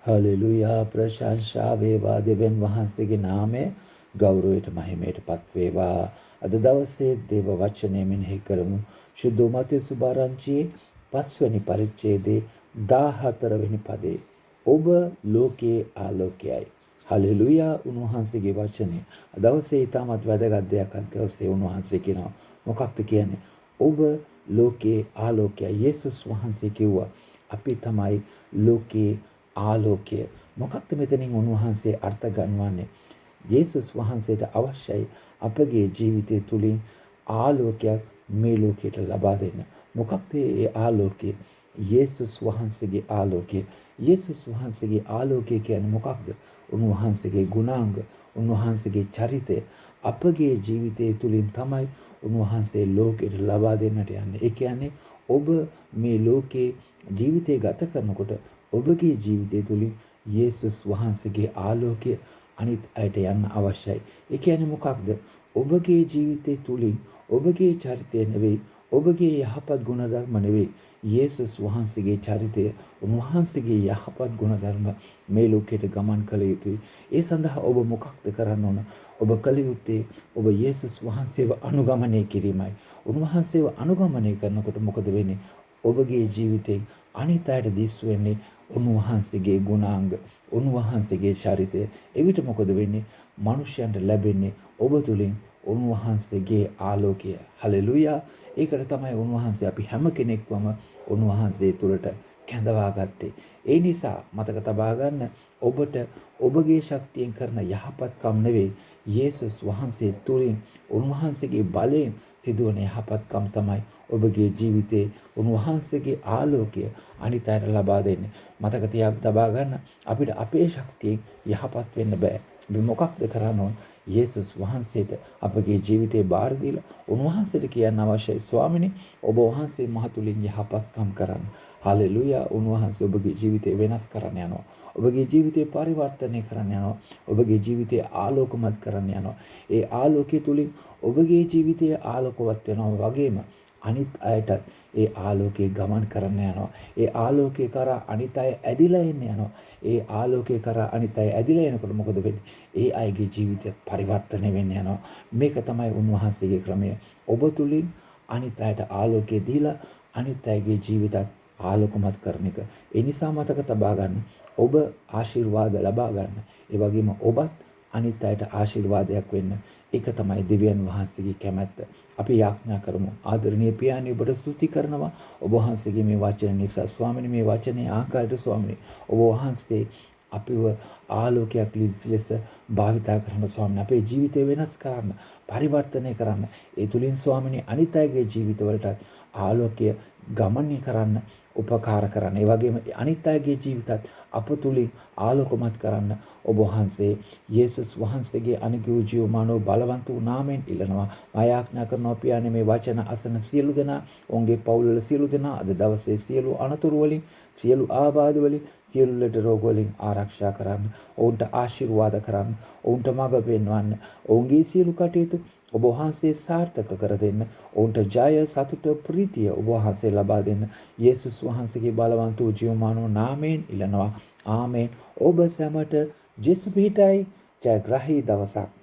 Hallelujah. ප්‍රශංසා වේවා දෙවියන් වහන්සේගේ නාමය ගෞරවයට මහිමයටපත් වේවා. අද දවසේ දේව වචනය මෙනෙහි කරමු. සුදු මතේ සුභාරංචියේ 5 වෙනි පරිච්ඡේදයේ 14 වෙනි පදේ. ඔබ ලෝකයේ ආලෝකයයි. හලෙලුයා. උන්වහන්සේගේ වචනය දවසේ ඊටමත් වැදගත් දෙයක් අද දවසේ උන්වහන්සේ කියනවා. මොකක්ද කියන්නේ? ඔබ ලෝකයේ ආලෝකයයි. යේසුස් වහන්සේ කිව්වා අපි තමයි ලෝකයේ ආලෝකය. මොකක්ද මෙතනින් උන්වහන්සේ අර්ථ ගන්වන්නේ? යේසුස් වහන්සේට අවශ්‍යයි අපගේ ජීවිතය තුළින් ආලෝකයක් මේ ලෝකයට ලබා දෙන්න. මොකක්ද ඒ ආලෝකය? යේසුස් වහන්සේගේ ආලෝකය. යේසුස් වහන්සේගේ ආලෝකය කියන්නේ මොකක්ද? උන්වහන්සේගේ ගුණාංග, උන්වහන්සේගේ චරිතය අපගේ ජීවිතය තුළින් තමයි උන්වහන්සේ ලෝකයට ලබා දෙන්නට යන්නේ. ඒ කියන්නේ ඔබ මේ ලෝකේ ජීවිතය ගත කරනකොට ඔබගේ ජීවිතය තුළින් යේසුස් වහන්සේගේ ආලෝකය අනිත් අයට යන්න අවශ්‍යයි. ඒ කියන්නේ මොකක්ද? ඔබගේ ජීවිතය තුළින් ඔබගේ චරිතය නෙවෙයි, ඔබගේ යහපත් ගුණධර්ම නෙවෙයි, යේසුස් වහන්සේගේ චරිතය, උන්වහන්සේගේ යහපත් ගුණධර්ම මේ ලෝකයට ගමන් කළ යුතුයි. ඒ සඳහා ඔබ මොකක්ද කරන්න ඕන? ඔබ කළ යුත්තේ ඔබ යේසුස් වහන්සේව අනුගමනය කිරීමයි. උන්වහන්සේව අනුගමනය කරනකොට මොකද වෙන්නේ? ඔබගේ ජීවිතයෙන් අනිත් අයට දිස් වෙන්නේ උන්වහන්සේගේ ගුණාංග, උන්වහන්සේගේ චරිතය. එවිට මොකද වෙන්නේ? මිනිසයන්ට ලැබෙන්නේ ඔබ තුලින් උන්වහන්සේගේ ආලෝකය. හලෙලුයා. ඒකට තමයි උන්වහන්සේ අපි හැම කෙනෙක්වම උන්වහන්සේ තුලට කැඳවා ගත්තේ. ඒ නිසා මතක තබා ගන්න, ඔබට ඔබගේ ශක්තියෙන් කරන යහපත්කම් නෙවෙයි, යේසුස් වහන්සේ තුලින් උන්වහන්සේගේ බලයෙන් සිදුවන යහපත්කම් තමයි ඔබගේ ජීවිතේ උන්වහන්සේගේ ආලෝකය අනිත් අයට ලබා දෙන්නේ. මතක තබා ගන්න, අපිට අපේ ශක්තියෙන් යහපත් වෙන්න බෑ. අපි මොකක්ද කරන්න ඕන? යේසුස් වහන්සේට අපගේ ජීවිතේ බාර දීලා උන්වහන්සේට කියන්න අවශ්‍යයි, ස්වාමිනේ ඔබ වහන්සේ මහ තුලින් යහපත්කම් කරන්න. හලෙලුයා. උන්වහන්සේ ඔබගේ ජීවිතේ වෙනස් කරන්න යනවා. ඔබගේ ජීවිතේ පරිවර්තනය කරන්න යනවා. ඔබගේ ජීවිතේ ආලෝකමත් කරන්න යනවා. ඒ ආලෝකය තුලින් ඔබගේ ජීවිතය ආලෝකවත් වෙනවා වගේම අනිත් අයටත් ඒ ආලෝකයේ ගමන් කරන්න යනවා. ඒ ආලෝකයේ කරා අනිත් අය ඇදිලා එන්න යනවා. ඒ ආලෝකයේ කරා අනිත් අය ඇදිලා එනකොට මොකද වෙන්නේ? ඒ අයගේ ජීවිතය පරිවර්තනය වෙන්න යනවා. මේක තමයි උන්වහන්සේගේ ක්‍රමය. ඔබ තුලින් අනිත් අයට ආලෝකය දීලා අනිත් අයගේ ජීවිතත් ආලෝකමත් කරන එක. ඒ නිසා මතක තබා ගන්න, ඔබ ආශිර්වාද ලබා ගන්න. ඒ වගේම ඔබත් අනිත් අයට ආශිර්වාදයක් වෙන්න. ඒක තමයි දෙවියන් වහන්සේගේ කැමැත්ත. අපි යාඥා කරමු. ආදරණීය පියාණන්, ඔබට ස්තුති කරනවා ඔබ වහන්සේගේ මේ වචන නිසා. ස්වාමිනේ, මේ වචනේ ආකාරයට ස්වාමිනේ ඔබ වහන්සේ අපිව ආලෝකයක් ලෙස භාවිතා කරන ස්වාමිනේ, අපේ ජීවිතය වෙනස් කරන්න, පරිවර්තනය කරන්න. ඒ තුලින් ස්වාමිනේ අනිත් අයගේ ජීවිතවලට ආලෝකය ගමන්ය කරන්න උපකාර කරන්න. ඒ වගේම අනිත් අයගේ ජීවිතත් අප තුලින් ආලෝකමත් කරන්න ඔබ වහන්සේ යේසුස් වහන්සේගේ අනුග්‍රහ ජීවමානව බලවන්ත වූ නාමයෙන් ඉල්ලනවා. මා යාඥා කරනවා පියාණන්, මේ වචන අසන සියලු දෙනා, ඔවුන්ගේ පවුල්වල සියලු දෙනා අද දවසේ සියලු අනතුරු වලින්, සියලු ආබාධ වලින්, සියලු ලෙඩ රෝග වලින් ආරක්ෂා කරන්න. ඔවුන්ට ආශිර්වාද කරන්න. ඔවුන්ට මඟ පෙන්වන්න. ඔවුන්ගේ සියලු කටයුතු ඔබ වහන්සේ සාර්ථක කර දෙන්න. ඔවුන්ට ජය, සතුට, ප්‍රීතිය ඔබ වහන්සේ ලබා දෙන්න. යේසුස් වහන්සේගේ බලවන්ත වූ ජීවමානව නාමයෙන් ඉල්ලනවා. ආමේන්. ඔබ සැමට ජේසු පිහිටයි. ජයග්‍රාහී දවසක්.